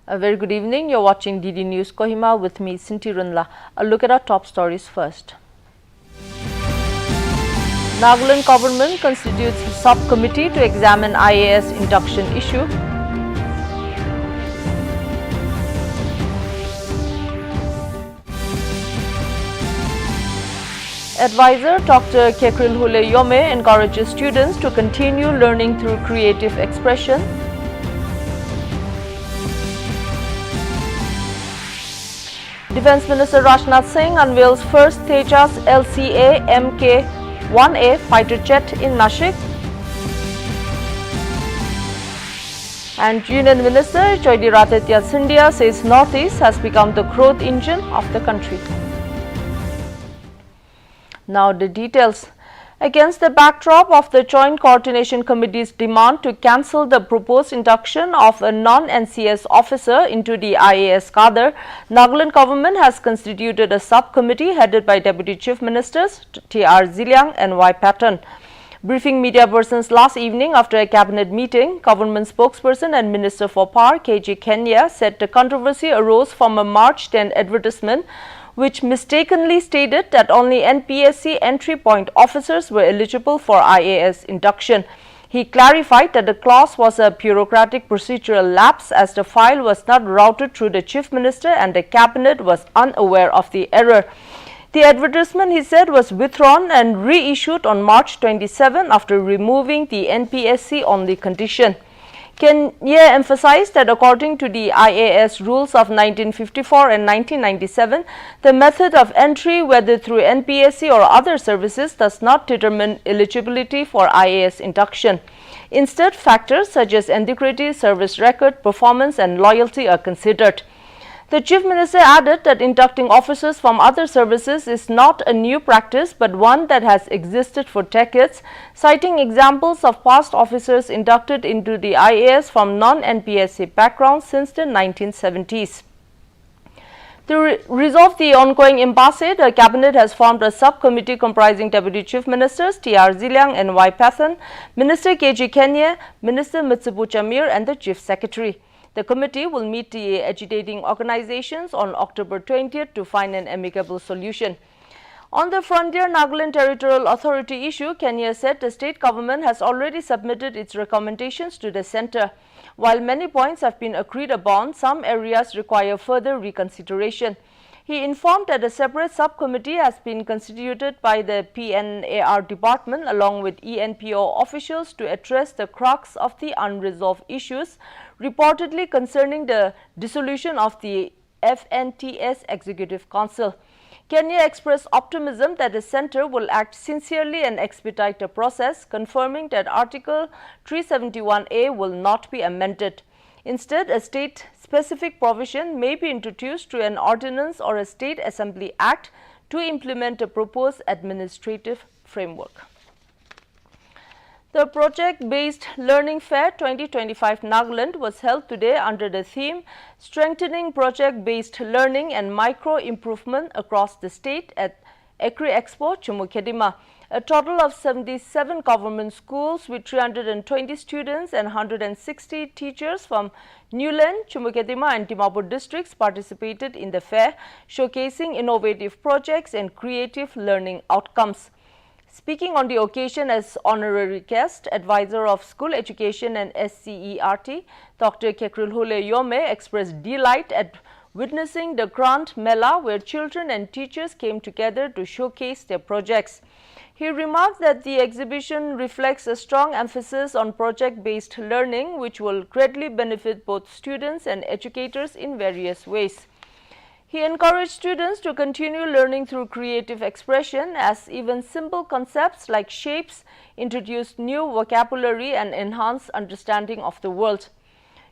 A very good evening. You're watching DD News Kohima with me, Sinti Runla. A look at our top stories first. Nagaland government constitutes a subcommittee to examine IAS induction issue. Advisor Dr. Kekrilhule Yome encourages students to continue learning through creative expression. Defence Minister Rajnath Singh unveils first Tejas LCA Mk-1A fighter jet in Nashik. And Union Minister Jyotiraditya Scindia says Northeast has become the growth engine of the country. Now the details. Against the backdrop of the Joint Coordination Committee's demand to cancel the proposed induction of a non-NCS officer into the IAS cadre, Nagaland government has constituted a subcommittee headed by Deputy Chief Ministers T.R. Ziliang and Y. Patton. Briefing media persons last evening after a cabinet meeting, government spokesperson and Minister for Power K.G. Kenya said the controversy arose from a March 10 advertisement which mistakenly stated that only NPSC entry point officers were eligible for IAS induction. He clarified that the clause was a bureaucratic procedural lapse as the file was not routed through the Chief Minister and the Cabinet was unaware of the error. The advertisement, he said, was withdrawn and reissued on March 27 after removing the NPSC only condition. Kenya emphasized that according to the IAS rules of 1954 and 1997, the method of entry, whether through NPSC or other services, does not determine eligibility for IAS induction. Instead, factors such as integrity, service record, performance and loyalty are considered. The Chief Minister added that inducting officers from other services is not a new practice but one that has existed for decades, citing examples of past officers inducted into the IAS from non-NPSC backgrounds since the 1970s. To resolve the ongoing impasse, the Cabinet has formed a subcommittee comprising Deputy Chief Ministers T.R. Ziliang and Y. Patton, Minister K.G. Kenya, Minister Mitsubu Chamir and the Chief Secretary. The committee will meet the agitating organizations on October 20th to find an amicable solution. On the Frontier Nagaland Territorial Authority issue, Kenya said the state government has already submitted its recommendations to the centre. While many points have been agreed upon, some areas require further reconsideration. He informed that a separate subcommittee has been constituted by the PNAR department along with ENPO officials to address the crux of the unresolved issues, reportedly concerning the dissolution of the FNTS Executive Council. Kenya expressed optimism that the centre will act sincerely and expedite the process, confirming that Article 371A will not be amended. Instead, a state-specific provision may be introduced through an ordinance or a State Assembly Act to implement the proposed administrative framework. The project-based Learning Fair 2025 Nagaland was held today under the theme Strengthening Project-Based Learning and Micro-Improvement Across the State at Agri Expo, Chumukedima. A total of 77 government schools with 320 students and 160 teachers from Newland, Chumukedima and Dimapur districts participated in the fair, showcasing innovative projects and creative learning outcomes. Speaking on the occasion as honorary guest, advisor of school education and SCERT, Dr. Kekrilhule Yome expressed delight at witnessing the Grand Mela where children and teachers came together to showcase their projects. He remarked that the exhibition reflects a strong emphasis on project-based learning, which will greatly benefit both students and educators in various ways. He encouraged students to continue learning through creative expression as even simple concepts like shapes introduce new vocabulary and enhance understanding of the world.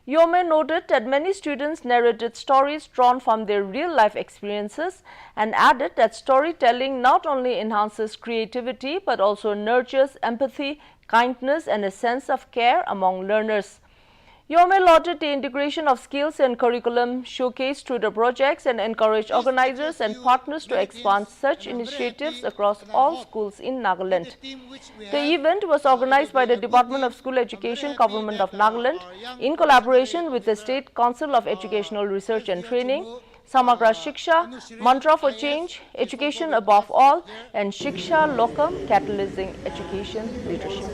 Yome noted that many students narrated stories drawn from their real-life experiences and added that storytelling not only enhances creativity but also nurtures empathy, kindness and a sense of care among learners. UMA lauded the integration of skills and curriculum showcased through the projects and encouraged organizers and partners to expand such initiatives across all schools in Nagaland. The event was organized by the Department of School Education, Government of Nagaland, in collaboration with the State Council of Educational Research and Training, Samagra Shiksha, Mantra for Change, Education Above All, and Shiksha Lokam, Catalyzing Education Leadership.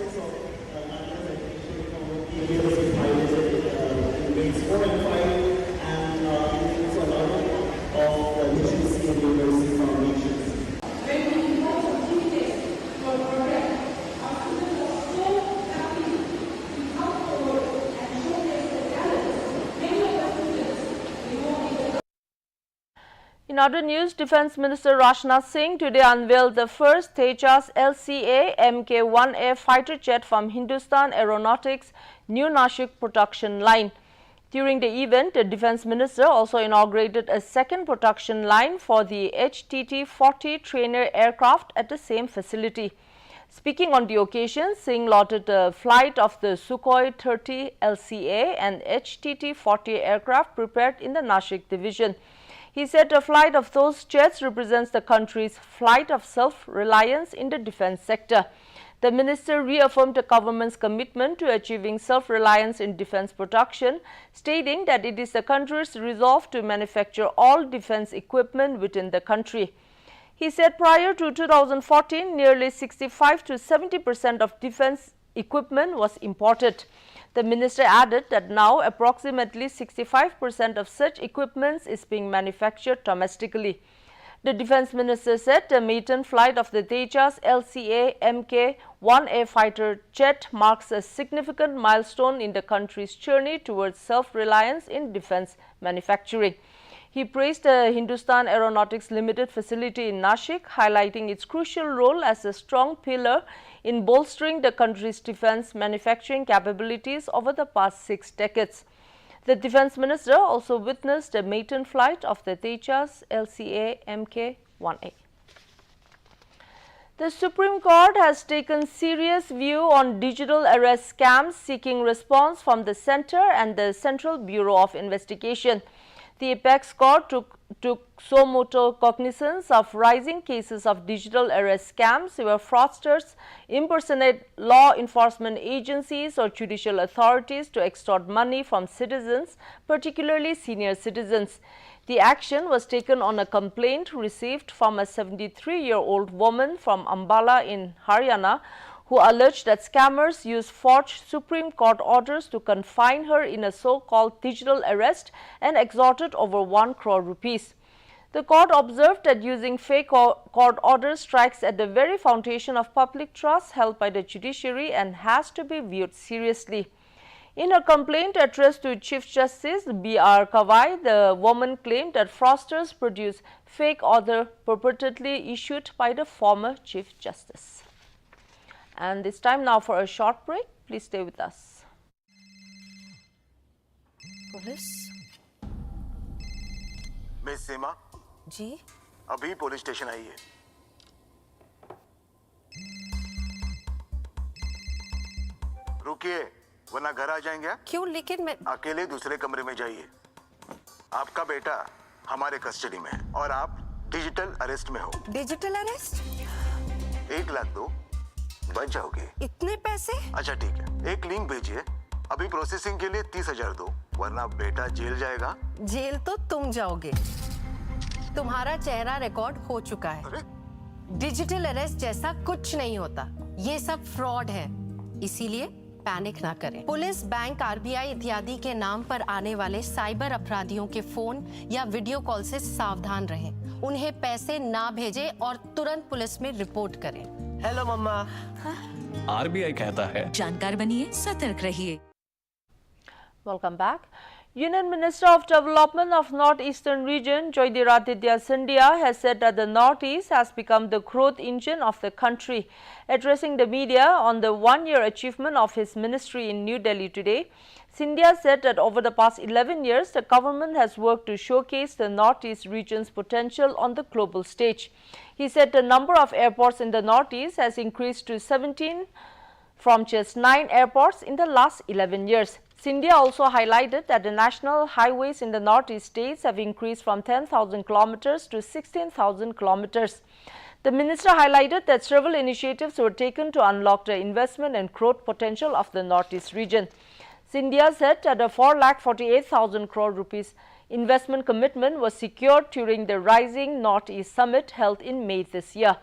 In other news, Defence Minister Rajnath Singh today unveiled the first Tejas LCA Mk1A fighter jet from Hindustan Aeronautics' new Nashik production line. During the event, the Defence Minister also inaugurated a second production line for the HTT-40 trainer aircraft at the same facility. Speaking on the occasion, Singh lauded the flight of the Sukhoi 30 LCA and HTT-40 aircraft prepared in the Nashik division. He said the flight of those jets represents the country's flight of self-reliance in the defence sector. The minister reaffirmed the government's commitment to achieving self-reliance in defence production, stating that it is the country's resolve to manufacture all defence equipment within the country. He said prior to 2014, nearly 65 to 70% of defence equipment was imported. The minister added that now approximately 65% of such equipment is being manufactured domestically. The Defence Minister said the maiden flight of the Tejas LCA Mk1A fighter jet marks a significant milestone in the country's journey towards self-reliance in defence manufacturing. He praised the Hindustan Aeronautics Limited facility in Nashik, highlighting its crucial role as a strong pillar in bolstering the country's defence manufacturing capabilities over the past 6 decades. The Defence Minister also witnessed a maiden flight of the Tejas LCA Mk1A. The Supreme Court has taken serious view on digital arrest scams, seeking response from the Centre and the Central Bureau of Investigation. The Apex Court took suo motu cognizance of rising cases of digital arrest scams where fraudsters impersonate law enforcement agencies or judicial authorities to extort money from citizens, particularly senior citizens. The action was taken on a complaint received from a 73-year-old woman from Ambala in Haryana, who alleged that scammers used forged Supreme Court orders to confine her in a so-called digital arrest and extorted over 1 crore rupees. The court observed that using fake court orders strikes at the very foundation of public trust held by the judiciary and has to be viewed seriously. In her complaint addressed to Chief Justice B.R. Kawai, the woman claimed that fraudsters produced fake order purportedly issued by the former Chief Justice. And it's time now for a short break. Please stay with us. Police miss Seema ji अभी police station आई है। रुकिए वरना घर आ जाएंगे। क्यों? लेकिन मैं अकेले दूसरे कमरे में जाइए। आपका बेटा हमारे कस्टडी में है और आप डिजिटल अरेस्ट में हो। Digital arrest? 1 लाख दो, बच जाओगे। इतने पैसे? अच्छा ठीक है, एक लिंक भेजिए। अभी प्रोसेसिंग के लिए 30,000 दो, वरना बेटा जेल जाएगा। जेल तो तुम जाओगे। तुम्हारा चेहरा रिकॉर्ड हो चुका है। अरे? डिजिटल अरेस्ट जैसा कुछ नहीं होता, ये सब फ्रॉड है। इसीलिए पैनिक ना करें। पुलिस, बैंक, आरबीआई इत्यादि के नाम पर आने वाले साइबर अपराधियों के फोन या वीडियो कॉल से सावधान रहें। उन्हें पैसे ना भेजें और तुरंत पुलिस में रिपोर्ट करें। हेलो मम्मा। आरबीआई कहता है जानकार बनिए, सतर्क रहिए। Welcome back. Union Minister of Development of North-Eastern Region, Jyotiraditya Scindia, has said that the North-East has become the growth engine of the country. Addressing the media on the one-year achievement of his ministry in New Delhi today, Scindia said that over the past 11 years, the government has worked to showcase the North-East region's potential on the global stage. He said the number of airports in the North-East has increased to 17 from just 9 airports in the last 11 years. Scindia also highlighted that the national highways in the northeast states have increased from 10,000 kilometers to 16,000 kilometers. The minister highlighted that several initiatives were taken to unlock the investment and growth potential of the northeast region. Scindia said that a 4,48,000 crore rupees investment commitment was secured during the Rising Northeast Summit held in May this year.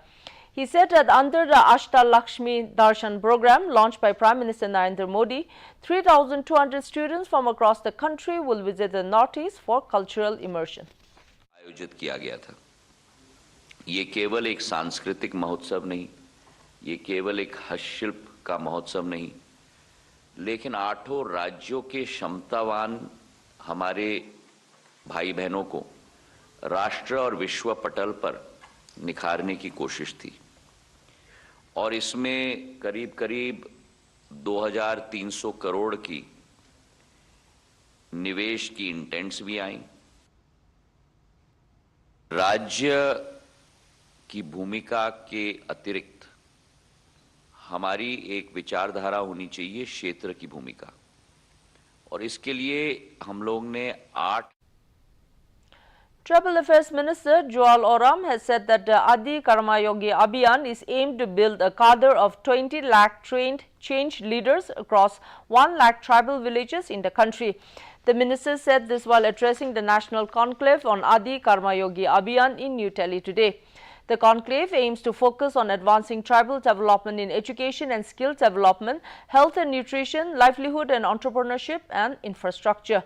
He said that under the Ashtalakshmi Darshan program launched by Prime Minister Narendra Modi, 3,200 students from across the country will visit the Northeast for cultural immersion. आयोजित किया गया था। ये केवल एक सांस्कृतिक महोत्सव नहीं, ये केवल एक हस्तशिल्प का महोत्सव नहीं, लेकिन 8 राज्यों के क्षमतावान हमारे भाई बहनों को राष्ट्र और विश्व पटल पर निखारने की कोशिश थी और इसमें करीब 2,300 करोड़ की निवेश की इंटेंट्स भी आई। राज्य की भूमिका के अतिरिक्त हमारी एक विचारधारा होनी चाहिए क्षेत्र की भूमिका, और इसके लिए हम लोग ने 8 Tribal Affairs Minister Joel Oram has said that the Adi Karma Yogi Abhiyan is aimed to build a cadre of 20 lakh trained change leaders across 1 lakh tribal villages in the country. The minister said this while addressing the national conclave on Adi Karma Yogi Abhiyan in New Delhi today. The conclave aims to focus on advancing tribal development in education and skills development, health and nutrition, livelihood and entrepreneurship and infrastructure.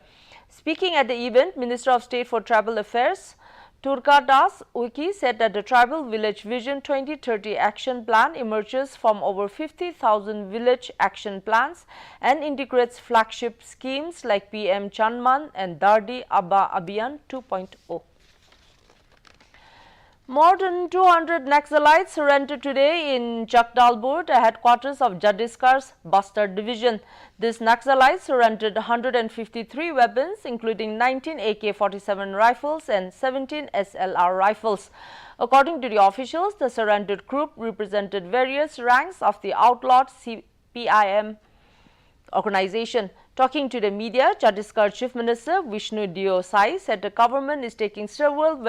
Speaking at the event, Minister of State for Tribal Affairs Turka Das Uki said that the Tribal Village Vision 2030 Action Plan emerges from over 50,000 village action plans and integrates flagship schemes like PM Janman and Dardi Abba Abhiyan 2.0. More than 200 Naxalites surrendered today in Chakdalpur, the headquarters of Chhattisgarh's Bastar division. These Naxalites surrendered 153 weapons, including 19 AK-47 rifles and 17 SLR rifles. According to the officials, the surrendered group represented various ranks of the outlawed CPIM organization. Talking to the media, Chhattisgarh Chief Minister Vishnu Deo Sai said the government is taking several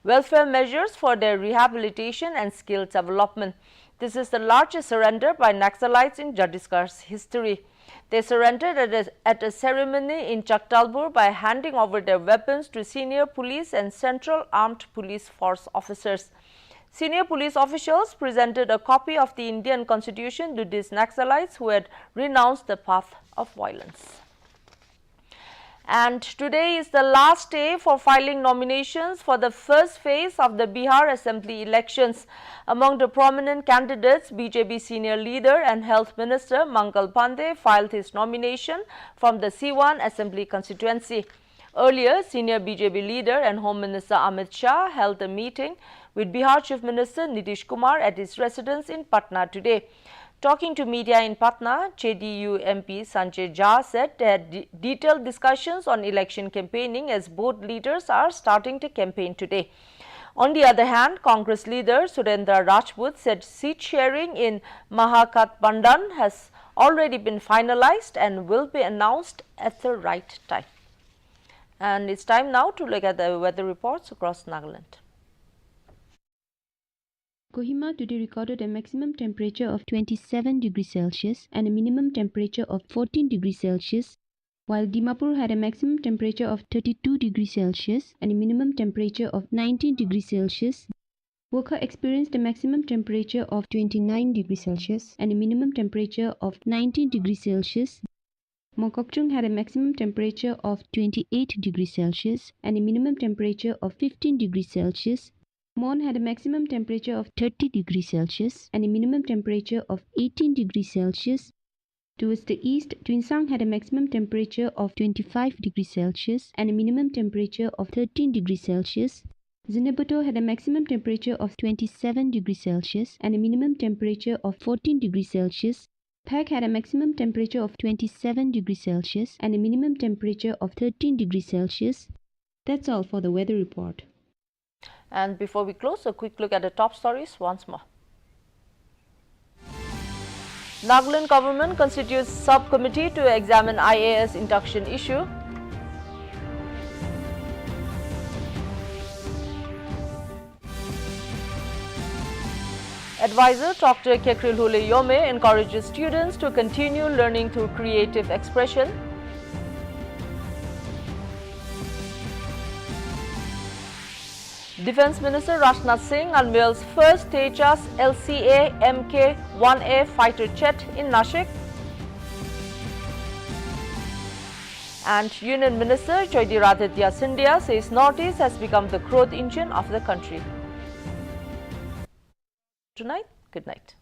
welfare measures for their rehabilitation and skill development. This is the largest surrender by Naxalites in Chhattisgarh's history. They surrendered at a ceremony in Chakdalpur by handing over their weapons to senior police and Central Armed Police Force officers. Senior police officials presented a copy of the Indian Constitution to these Naxalites who had renounced the path of violence. And today is the last day for filing nominations for the first phase of the Bihar Assembly elections. Among the prominent candidates, BJP senior leader and Health Minister Mangal Pandey filed his nomination from the Siwan Assembly constituency. Earlier, senior BJP leader and Home Minister Amit Shah held a meeting with Bihar Chief Minister Nitish Kumar at his residence in Patna today. Talking to media in Patna, JDU MP Sanjay Jha said that detailed discussions on election campaigning as both leaders are starting to campaign today. On the other hand, Congress leader Surendra Rajput said seat sharing in Mahagathbandhan has already been finalized and will be announced at the right time. And it's time now to look at the weather reports across Nagaland. Kohima today recorded a maximum temperature of 27 degrees Celsius and a minimum temperature of 14 degrees Celsius, while Dimapur had a maximum temperature of 32 degrees Celsius and a minimum temperature of 19 degrees Celsius. Wokha experienced a maximum temperature of 29 degrees Celsius and a minimum temperature of 19 degrees Celsius. Mongkokchung had a maximum temperature of 28 degrees Celsius and a minimum temperature of 15 degrees Celsius. Mon had a maximum temperature of 30 degrees Celsius and a minimum temperature of 18 degrees Celsius. Towards the east, Twinsang had a maximum temperature of 25 degrees Celsius and a minimum temperature of 13 degrees Celsius. Zinabuto had a maximum temperature of 27 degrees Celsius and a minimum temperature of 14 degrees Celsius. Phek had a maximum temperature of 27 degrees Celsius and a minimum temperature of 13 degrees Celsius. That's all for the weather report. And before we close, a quick look at the top stories once more. Nagaland government constitutes subcommittee to examine IAS induction issue. Advisor Dr. Kekrilhule Yome encourages students to continue learning through creative expression. Defence Minister Rajnath Singh unveils first Tejas LCA Mk-1A fighter jet in Nashik. And Union Minister Jyotiraditya Scindia says Northeast has become the growth engine of the country. Tonight, good night.